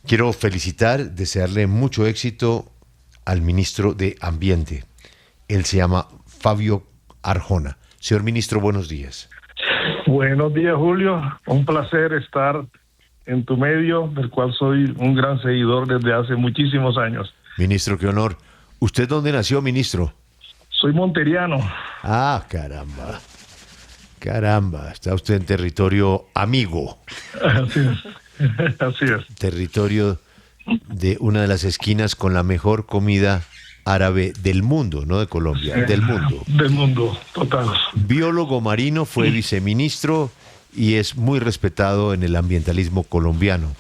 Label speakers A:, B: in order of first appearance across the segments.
A: Quiero felicitar, desearle mucho éxito al ministro de Ambiente. Él se llama Fabio Arjona. Señor ministro, buenos días.
B: Buenos días, Julio. Un placer estar en tu medio, del cual soy un gran seguidor desde hace muchísimos años.
A: Ministro, qué honor. ¿Usted dónde nació, ministro?
B: Soy monteriano.
A: Ah, caramba. Caramba, está usted en territorio amigo.
B: Así es. Así es.
A: Territorio de una de las esquinas con la mejor comida árabe del mundo, no de Colombia, del mundo.
B: Del mundo, total.
A: Biólogo marino, fue viceministro y es muy respetado en el ambientalismo colombiano.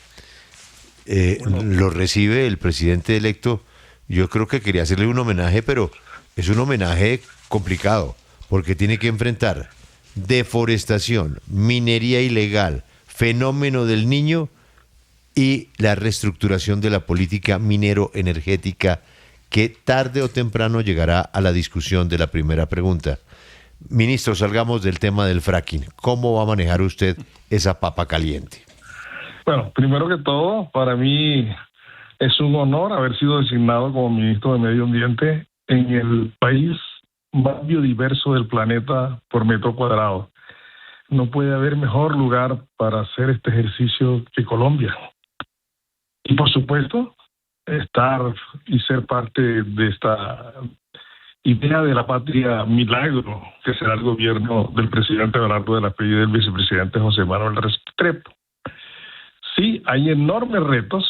A: Lo recibe el presidente electo. Yo creo que quería hacerle un homenaje, pero es un homenaje complicado, porque tiene que enfrentar deforestación, minería ilegal, fenómeno del Niño y la reestructuración de la política minero-energética, que tarde o temprano llegará a la discusión de la primera pregunta. Ministro, salgamos del tema del fracking. ¿Cómo va a manejar usted esa papa caliente?
B: Bueno, primero que todo, para mí es un honor haber sido designado como ministro de Medio Ambiente en el país más biodiverso del planeta por metro cuadrado. No puede haber mejor lugar para hacer este ejercicio que Colombia. Y por supuesto, estar y ser parte de esta idea de la patria milagro, que será el gobierno del presidente Abelardo de la Espriella y del vicepresidente José Manuel Restrepo. Sí, hay enormes retos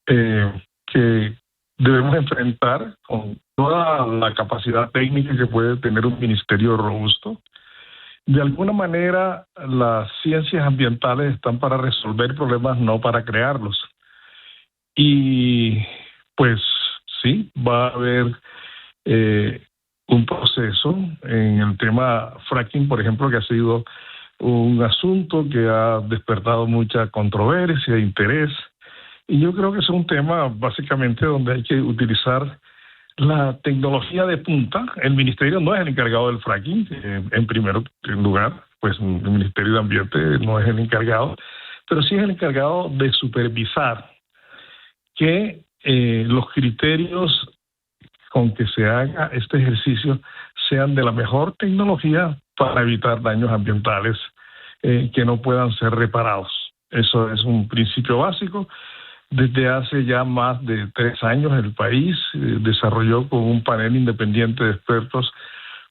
B: que debemos enfrentar con toda la capacidad técnica que puede tener un ministerio robusto. De alguna manera, las ciencias ambientales están para resolver problemas, no para crearlos. Y pues sí, va a haber un proceso en el tema fracking, por ejemplo, que ha sido un asunto que ha despertado mucha controversia e interés. Y yo creo que es un tema básicamente donde hay que utilizar la tecnología de punta. El ministerio no es el encargado del fracking, en primer lugar, pues el Ministerio de Ambiente no es el encargado, pero sí es el encargado de supervisar que los criterios con que se haga este ejercicio sean de la mejor tecnología para evitar daños ambientales que no puedan ser reparados. Eso es un principio básico. Desde hace ya más de 3 años el país desarrolló con un panel independiente de expertos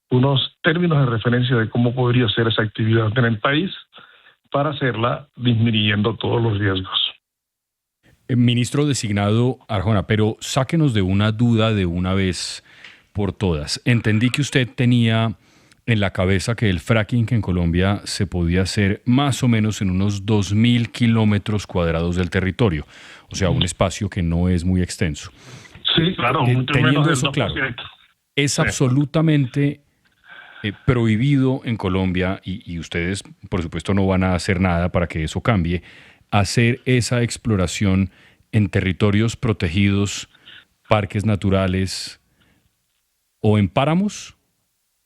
B: unos términos de referencia de cómo podría ser esa actividad en el país para hacerla disminuyendo todos los riesgos.
C: Ministro designado Arjona, pero sáquenos de una duda de una vez por todas. Entendí que usted tenía en la cabeza que el fracking en Colombia se podía hacer más o menos en unos 2.000 kilómetros cuadrados del territorio, o sea, un espacio que no es muy extenso.
B: Sí, claro.
C: Teniendo eso claro, es absolutamente prohibido en Colombia, y ustedes, por supuesto, no van a hacer nada para que eso cambie, hacer esa exploración en territorios protegidos, parques naturales o en páramos?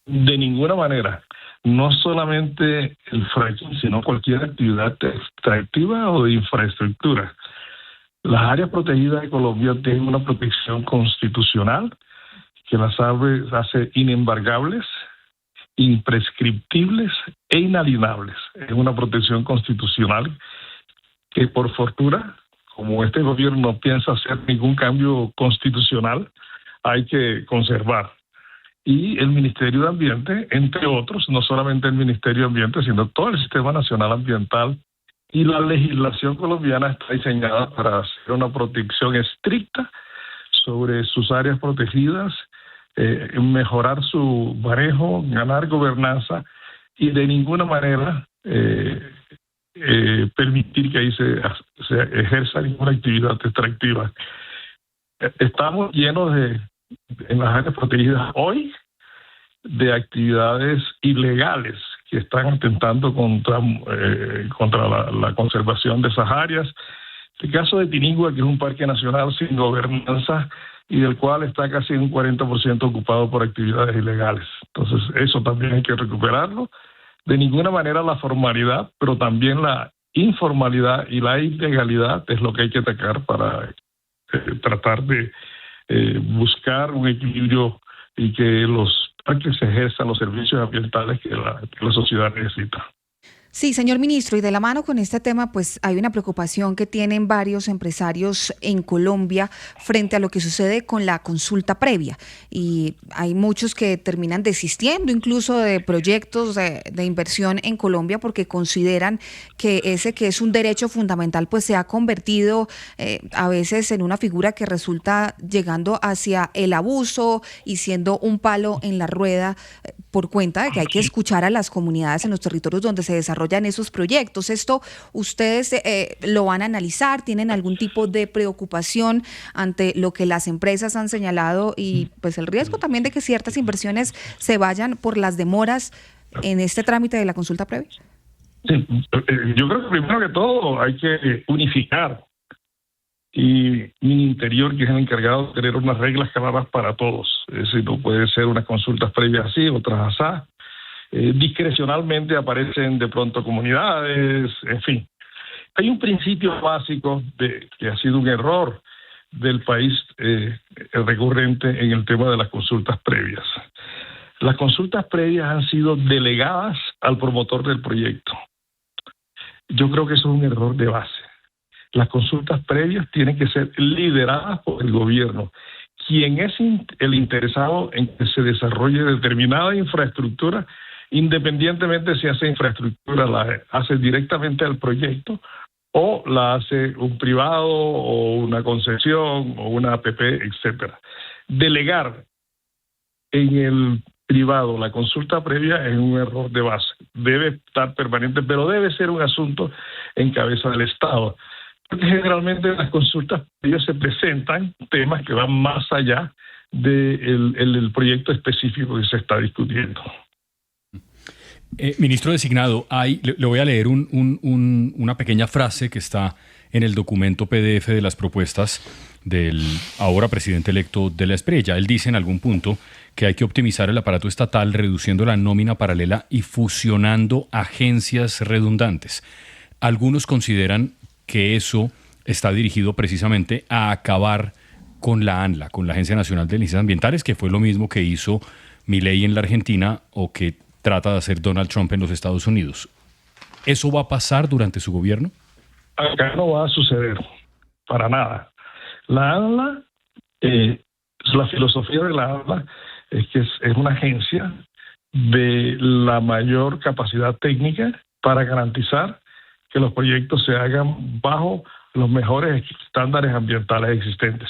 B: De ninguna manera. No solamente el fracking, sino cualquier actividad extractiva o de infraestructura. Las áreas protegidas de Colombia tienen una protección constitucional que las hace inembargables, imprescriptibles e inalienables. Es una protección constitucional que, por fortuna, como este gobierno no piensa hacer ningún cambio constitucional, hay que conservar. Y el Ministerio de Ambiente, entre otros, no solamente el Ministerio de Ambiente, sino todo el Sistema Nacional Ambiental y la legislación colombiana está diseñada para hacer una protección estricta sobre sus áreas protegidas, mejorar su manejo, ganar gobernanza y de ninguna manera permitir que ahí se ejerza ninguna actividad extractiva. Estamos llenos en las áreas protegidas hoy de actividades ilegales que están atentando contra la conservación de esas áreas. El caso de Tinigua, que es un parque nacional sin gobernanza y del cual está casi un 40% ocupado por actividades ilegales. Entonces, eso también hay que recuperarlo. De ninguna manera la formalidad, pero también la informalidad y la ilegalidad es lo que hay que atacar para tratar de buscar un equilibrio y que los parques ejerzan los servicios ambientales que la sociedad necesita.
D: Sí, señor ministro, y de la mano con este tema, pues hay una preocupación que tienen varios empresarios en Colombia frente a lo que sucede con la consulta previa. Y hay muchos que terminan desistiendo incluso de proyectos de inversión en Colombia porque consideran que ese que es un derecho fundamental, pues se ha convertido a veces en una figura que resulta llegando hacia el abuso y siendo un palo en la rueda por cuenta de que hay que escuchar a las comunidades en los territorios donde se desarrollan esos proyectos. ¿Esto ustedes lo van a analizar? ¿Tienen algún tipo de preocupación ante lo que las empresas han señalado y pues el riesgo también de que ciertas inversiones se vayan por las demoras en este trámite de la consulta previa?
B: Sí, yo creo que primero que todo hay que unificar y mi interior, que es el encargado de tener unas reglas claras para todos. Es decir, no puede ser unas consultas previas así, otras así. Discrecionalmente aparecen de pronto comunidades, en fin. Hay un principio básico que ha sido un error del país recurrente en el tema de las consultas previas. Las consultas previas han sido delegadas al promotor del proyecto. Yo creo que eso es un error de base. Las consultas previas tienen que ser lideradas por el gobierno. Quien es el interesado en que se desarrolle determinada infraestructura, independientemente si hace infraestructura, la hace directamente al proyecto o la hace un privado o una concesión o una APP, etcétera. Delegar en el privado la consulta previa es un error de base. Debe estar permanente, pero debe ser un asunto en cabeza del Estado. Porque generalmente en las consultas previas se presentan temas que van más allá del proyecto específico que se está discutiendo.
C: Ministro designado, le voy a leer una pequeña frase que está en el documento PDF de las propuestas del ahora presidente electo de la Espriella. Él dice en algún punto que hay que optimizar el aparato estatal reduciendo la nómina paralela y fusionando agencias redundantes. Algunos consideran que eso está dirigido precisamente a acabar con la ANLA, con la Agencia Nacional de Licencias Ambientales, que fue lo mismo que hizo Milei en la Argentina o que trata de hacer Donald Trump en los Estados Unidos. ¿Eso va a pasar durante su gobierno?
B: Acá no va a suceder, para nada. La ANLA, la filosofía de la ANLA es que es una agencia de la mayor capacidad técnica para garantizar que los proyectos se hagan bajo los mejores estándares ambientales existentes.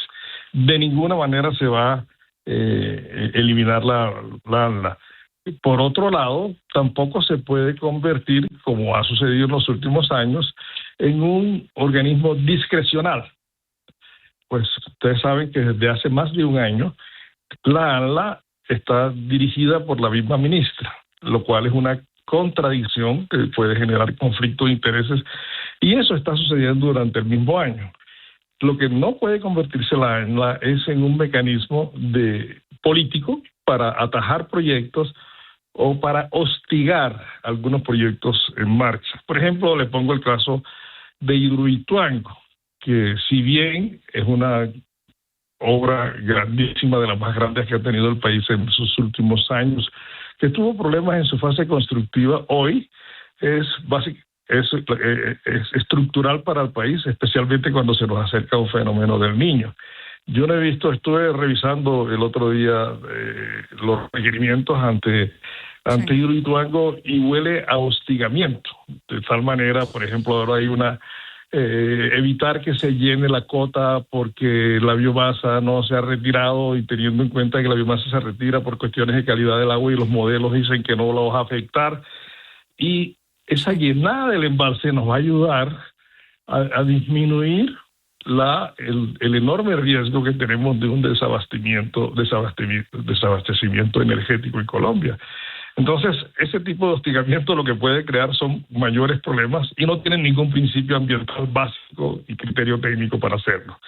B: De ninguna manera se va a eliminar la ANLA. Por otro lado, tampoco se puede convertir, como ha sucedido en los últimos años, en un organismo discrecional. Pues ustedes saben que desde hace más de un año la ANLA está dirigida por la misma ministra, lo cual es una contradicción que puede generar conflicto de intereses, y eso está sucediendo durante el mismo año. Lo que no puede convertirse la ANLA es en un mecanismo político para atajar proyectos o para hostigar algunos proyectos en marcha. Por ejemplo, le pongo el caso de Hidroituango, que si bien es una obra grandísima, de las más grandes que ha tenido el país en sus últimos años, que tuvo problemas en su fase constructiva, hoy es estructural para el país, especialmente cuando se nos acerca un fenómeno del Niño. Yo no he visto, estuve revisando el otro día los requerimientos ante Hidroituango y huele a hostigamiento. De tal manera, por ejemplo, ahora hay evitar que se llene la cota porque la biomasa no se ha retirado, y teniendo en cuenta que la biomasa se retira por cuestiones de calidad del agua y los modelos dicen que no la va a afectar. Y esa llenada del embalse nos va a ayudar a disminuir el enorme riesgo que tenemos de un desabastecimiento energético en Colombia. Entonces, ese tipo de hostigamiento lo que puede crear son mayores problemas y no tienen ningún principio ambiental básico y criterio técnico para hacerlo.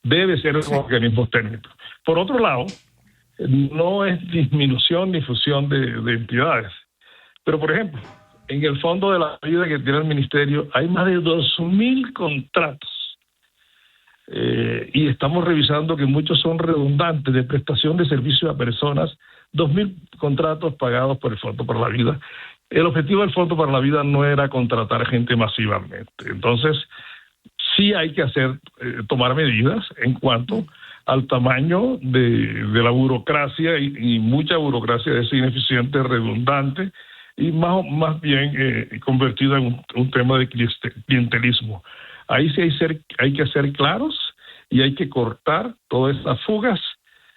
B: Debe ser un organismo técnico. Por otro lado, no es disminución ni fusión de entidades. Pero, por ejemplo, en el Fondo de la Vida que tiene el Ministerio hay más de 2.000 contratos. Y estamos revisando que muchos son redundantes de prestación de servicios a personas, 2.000 contratos pagados por el Fondo para la Vida. El objetivo del Fondo para la Vida no era contratar gente masivamente. Entonces, sí hay que tomar medidas en cuanto al tamaño de la burocracia, y mucha burocracia es ineficiente, redundante, y más bien convertida en un tema de clientelismo. Ahí sí hay que ser claros y hay que cortar todas esas fugas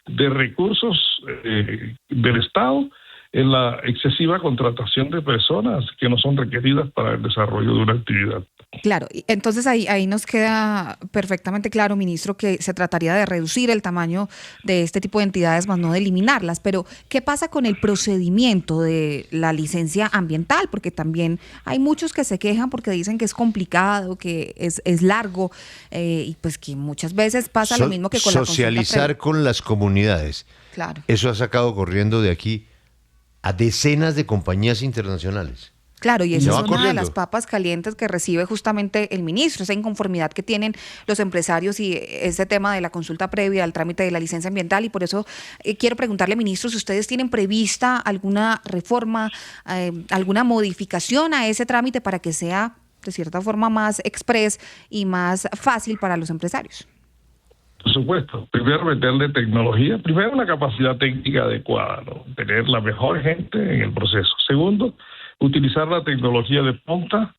B: de recursos del Estado en la excesiva contratación de personas que no son requeridas para el desarrollo de una actividad.
D: Claro, entonces ahí nos queda perfectamente claro, ministro, que se trataría de reducir el tamaño de este tipo de entidades, más no de eliminarlas. Pero, ¿qué pasa con el procedimiento de la licencia ambiental? Porque también hay muchos que se quejan porque dicen que es complicado, que es largo, y pues que muchas veces pasa lo mismo que con la consulta
A: socializar con las comunidades.
D: Claro.
A: Eso ha sacado corriendo de aquí a decenas de compañías internacionales.
D: Claro, y esa es una de las papas calientes que recibe justamente el ministro, esa inconformidad que tienen los empresarios y ese tema de la consulta previa al trámite de la licencia ambiental. Y por eso quiero preguntarle, ministro, si ustedes tienen prevista alguna reforma, alguna modificación a ese trámite para que sea de cierta forma más express y más fácil para los empresarios.
B: Por supuesto, primero meterle tecnología, primero una capacidad técnica adecuada, ¿no? Tener la mejor gente en el proceso. Segundo, utilizar la tecnología de punta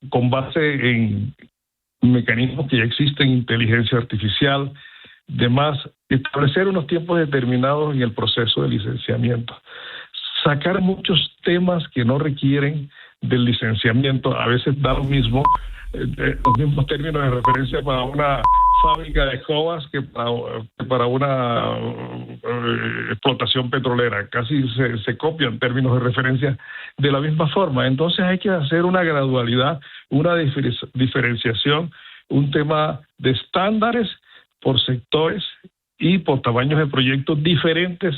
B: con base en mecanismos que ya existen, inteligencia artificial, demás, establecer unos tiempos determinados en el proceso de licenciamiento, sacar muchos temas que no requieren del licenciamiento, a veces da lo mismo, los mismos términos de referencia para una fábrica de escobas que para una explotación petrolera. Casi se copian términos de referencia de la misma forma. Entonces hay que hacer una gradualidad, una diferenciación, un tema de estándares por sectores y por tamaños de proyectos diferentes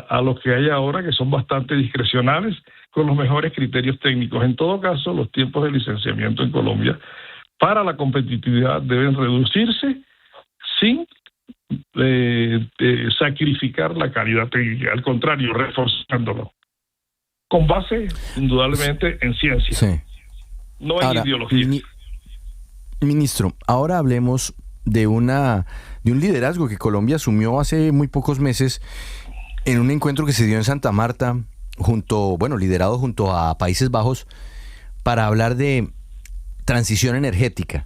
B: a los que hay ahora, que son bastante discrecionales, con los mejores criterios técnicos. En todo caso, los tiempos de licenciamiento en Colombia para la competitividad deben reducirse sin sacrificar la calidad técnica, al contrario, reforzándolo, con base indudablemente en ciencia, sí, no en ideología.
E: Ministro, ahora hablemos de un liderazgo que Colombia asumió hace muy pocos meses en un encuentro que se dio en Santa Marta, liderado junto a Países Bajos, para hablar de transición energética.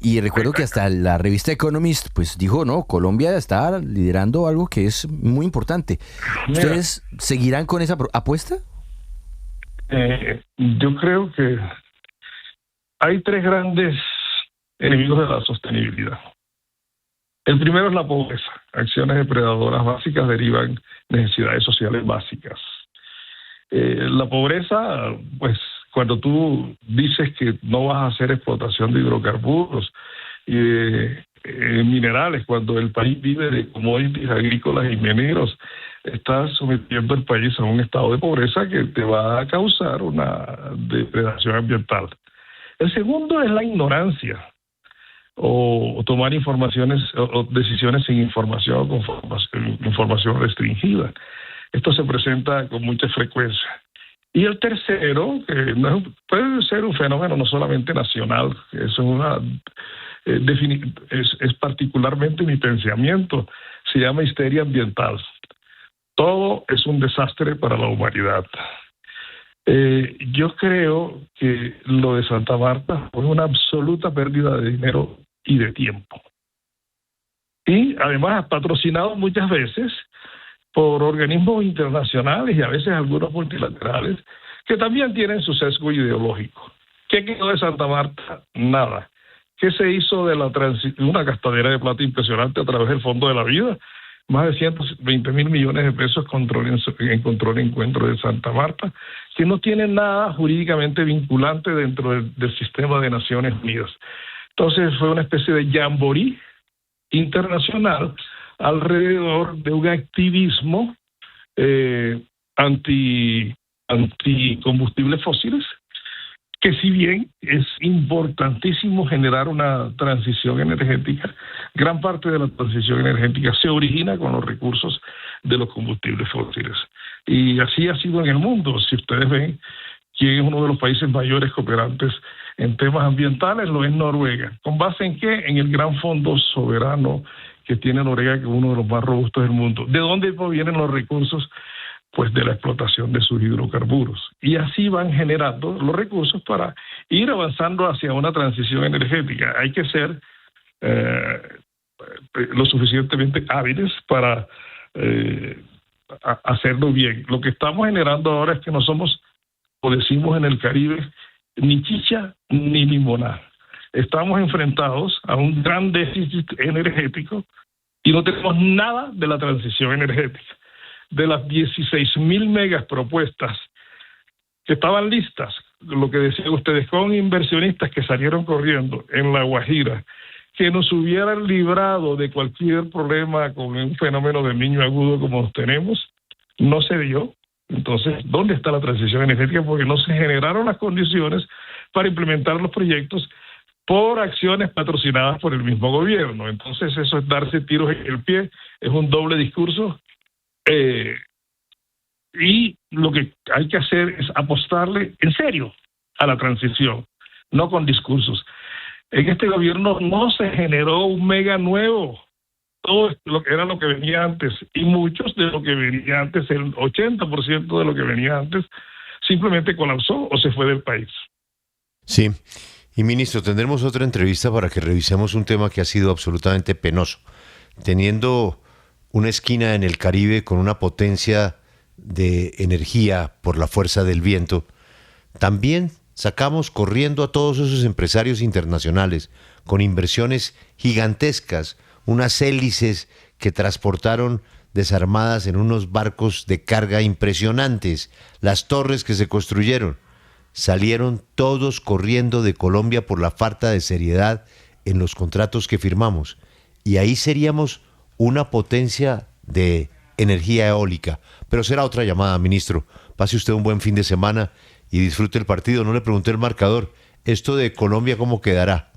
E: Y recuerdo que hasta la revista Economist pues dijo, no, Colombia está liderando algo que es muy importante. ¿Ustedes seguirán con esa apuesta?
B: Yo creo que hay tres grandes enemigos de la sostenibilidad. El primero es la pobreza. Acciones depredadoras básicas derivan necesidades sociales básicas. La pobreza, pues cuando tú dices que no vas a hacer explotación de hidrocarburos y minerales, cuando el país vive de commodities agrícolas y mineros, estás sometiendo al país a un estado de pobreza que te va a causar una depredación ambiental. El segundo es la ignorancia, o tomar informaciones o decisiones sin información o con información restringida. Esto se presenta con mucha frecuencia. Y el tercero, que puede ser un fenómeno no solamente nacional, eso es particularmente mi pensamiento, se llama histeria ambiental. Todo es un desastre para la humanidad. Yo creo que lo de Santa Marta fue una absoluta pérdida de dinero y de tiempo. Y además patrocinado muchas veces por organismos internacionales y a veces algunos multilaterales que también tienen su sesgo ideológico. ¿Qué quedó de Santa Marta? Nada. ¿Qué se hizo de una gastadera de plata impresionante a través del Fondo de la Vida? Más de 120.000 millones de pesos encontró el encuentro de Santa Marta, que no tiene nada jurídicamente vinculante dentro del sistema de Naciones Unidas. Entonces fue una especie de jamboree internacional alrededor de un activismo anticombustibles fósiles, que si bien es importantísimo generar una transición energética, gran parte de la transición energética se origina con los recursos de los combustibles fósiles. Y así ha sido en el mundo. Si ustedes ven quién es uno de los países mayores cooperantes en temas ambientales, lo es Noruega. ¿Con base en qué? En el gran fondo soberano que tiene Noruega, que es uno de los más robustos del mundo. ¿De dónde provienen los recursos? Pues de la explotación de sus hidrocarburos. Y así van generando los recursos para ir avanzando hacia una transición energética. Hay que ser lo suficientemente hábiles para hacerlo bien. Lo que estamos generando ahora es que no somos, o decimos en el Caribe, ni chicha ni limonada. Estamos enfrentados a un gran déficit energético y no tenemos nada de la transición energética. De las 16.000 megas propuestas que estaban listas, lo que decían ustedes, con inversionistas que salieron corriendo en La Guajira, que nos hubieran librado de cualquier problema con un fenómeno del niño agudo como tenemos, no se dio. Entonces, ¿dónde está la transición energética? Porque no se generaron las condiciones para implementar los proyectos por acciones patrocinadas por el mismo gobierno. Entonces, eso es darse tiros en el pie, es un doble discurso. Y lo que hay que hacer es apostarle en serio a la transición, no con discursos. En este gobierno no se generó un mega nuevo. Todo era lo que venía antes, y muchos de lo que venía antes, el 80% de lo que venía antes, simplemente colapsó o se fue del país.
A: Sí, y ministro, tendremos otra entrevista para que revisemos un tema que ha sido absolutamente penoso. Teniendo una esquina en el Caribe con una potencia de energía por la fuerza del viento, también sacamos corriendo a todos esos empresarios internacionales con inversiones gigantescas, unas hélices que transportaron desarmadas en unos barcos de carga impresionantes, las torres que se construyeron. Salieron todos corriendo de Colombia por la falta de seriedad en los contratos que firmamos. Y ahí seríamos una potencia de energía eólica. Pero será otra llamada, ministro. Pase usted un buen fin de semana y disfrute el partido. No le pregunté el marcador. ¿Esto de Colombia cómo quedará?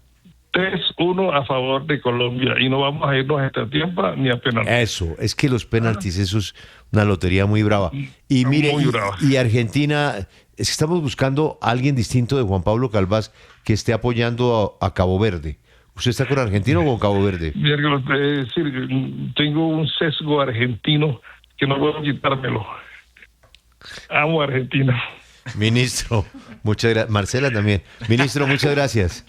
B: 3-1 a favor de Colombia y no vamos a irnos a extra tiempo ni a penaltis.
A: Eso, es que los penaltis, eso es una lotería muy brava. Y mire, y Argentina, es que estamos buscando a alguien distinto de Juan Pablo Calvás que esté apoyando a Cabo Verde. ¿Usted está con Argentina o con Cabo Verde?
B: Tengo un sesgo argentino que no puedo quitármelo. Amo a Argentina.
A: Ministro, muchas gracias. Marcela también. Ministro, muchas gracias.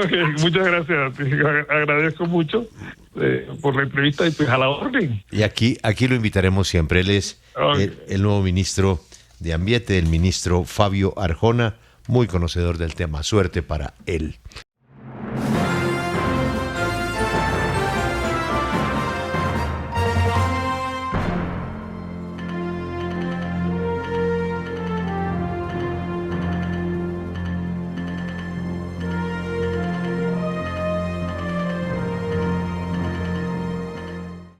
B: Okay, muchas gracias. Agradezco mucho por la entrevista y pues a la orden.
A: Y aquí lo invitaremos siempre. Él es el nuevo ministro de Ambiente, el ministro Fabio Arjona, muy conocedor del tema. Suerte para él.